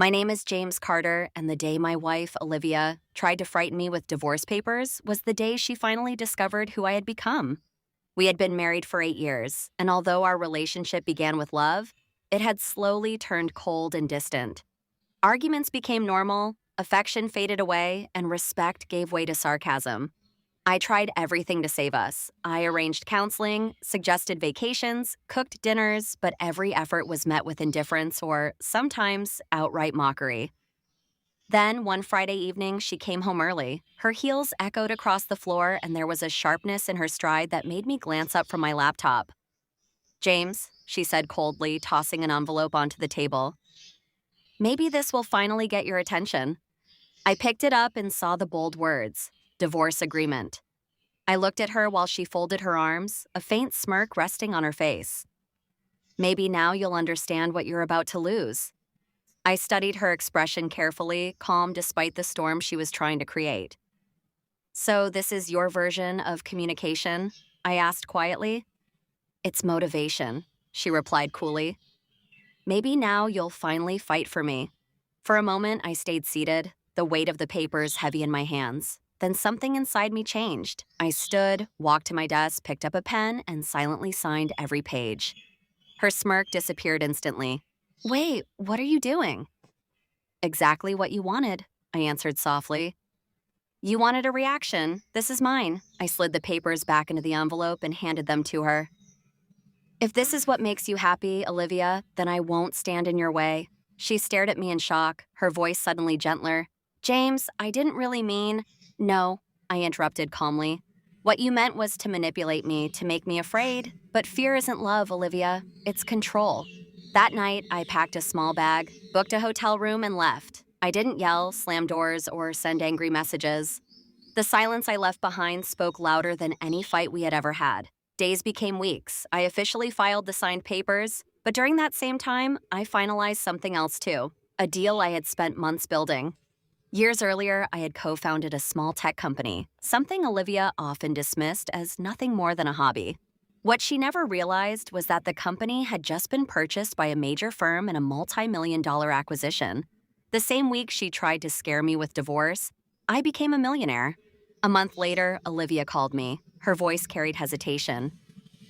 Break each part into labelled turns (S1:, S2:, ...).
S1: My name is James Carter, and the day my wife, Olivia, tried to frighten me with divorce papers was the day she finally discovered who I had become. We had been married for 8 years, and although our relationship began with love, it had slowly turned cold and distant. Arguments became normal, affection faded away, and respect gave way to sarcasm. I tried everything to save us. I arranged counseling, suggested vacations, cooked dinners, but every effort was met with indifference or, sometimes, outright mockery. Then, one Friday evening, she came home early. Her heels echoed across the floor, and there was a sharpness in her stride that made me glance up from my laptop. "James," she said coldly, tossing an envelope onto the table. "Maybe this will finally get your attention." I picked it up and saw the bold words, "Divorce Agreement." I looked at her while she folded her arms, a faint smirk resting on her face. "Maybe now you'll understand what you're about to lose." I studied her expression carefully, calm despite the storm she was trying to create. "So this is your version of communication?" I asked quietly. "It's motivation," she replied coolly. "Maybe now you'll finally fight for me." For a moment, I stayed seated, the weight of the papers heavy in my hands. Then something inside me changed. I stood, walked to my desk, picked up a pen, and silently signed every page. Her smirk disappeared instantly. "Wait, what are you doing?" "Exactly what you wanted," I answered softly. "You wanted a reaction. This is mine." I slid the papers back into the envelope and handed them to her. "If this is what makes you happy, Olivia, then I won't stand in your way." She stared at me in shock, her voice suddenly gentler. "James, I didn't really mean—" "No," I interrupted calmly. "What you meant was to manipulate me, to make me afraid. But fear isn't love, Olivia. It's control." That night, I packed a small bag, booked a hotel room, and left. I didn't yell, slam doors, or send angry messages. The silence I left behind spoke louder than any fight we had ever had. Days became weeks. I officially filed the signed papers, but during that same time, I finalized something else too, a deal I had spent months building. Years earlier, I had co-founded a small tech company, something Olivia often dismissed as nothing more than a hobby. What she never realized was that the company had just been purchased by a major firm in a multi-million-dollar acquisition. The same week she tried to scare me with divorce, I became a millionaire. A month later, Olivia called me. Her voice carried hesitation.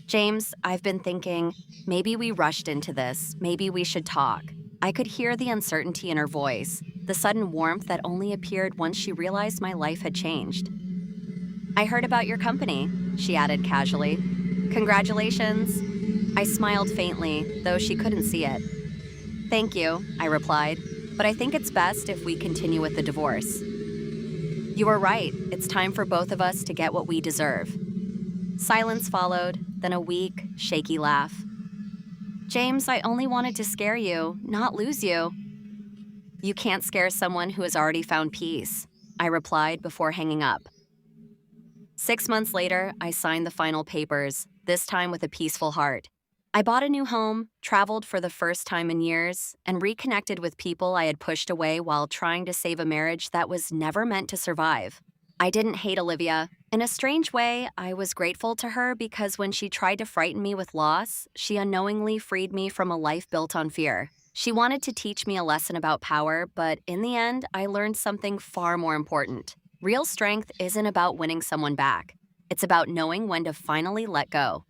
S1: "James, I've been thinking, maybe we rushed into this. Maybe we should talk." I could hear the uncertainty in her voice, the sudden warmth that only appeared once she realized my life had changed. "I heard about your company," she added casually. "Congratulations." I smiled faintly, though she couldn't see it. "Thank you," I replied, "but I think it's best if we continue with the divorce." "You were right. It's time for both of us to get what we deserve." Silence followed, then a weak, shaky laugh. "James, I only wanted to scare you, not lose you." "You can't scare someone who has already found peace," I replied before hanging up. 6 months later, I signed the final papers, this time with a peaceful heart. I bought a new home, traveled for the first time in years, and reconnected with people I had pushed away while trying to save a marriage that was never meant to survive. I didn't hate Olivia. In a strange way, I was grateful to her because when she tried to frighten me with loss, she unknowingly freed me from a life built on fear. She wanted to teach me a lesson about power, but in the end, I learned something far more important. Real strength isn't about winning someone back. It's about knowing when to finally let go.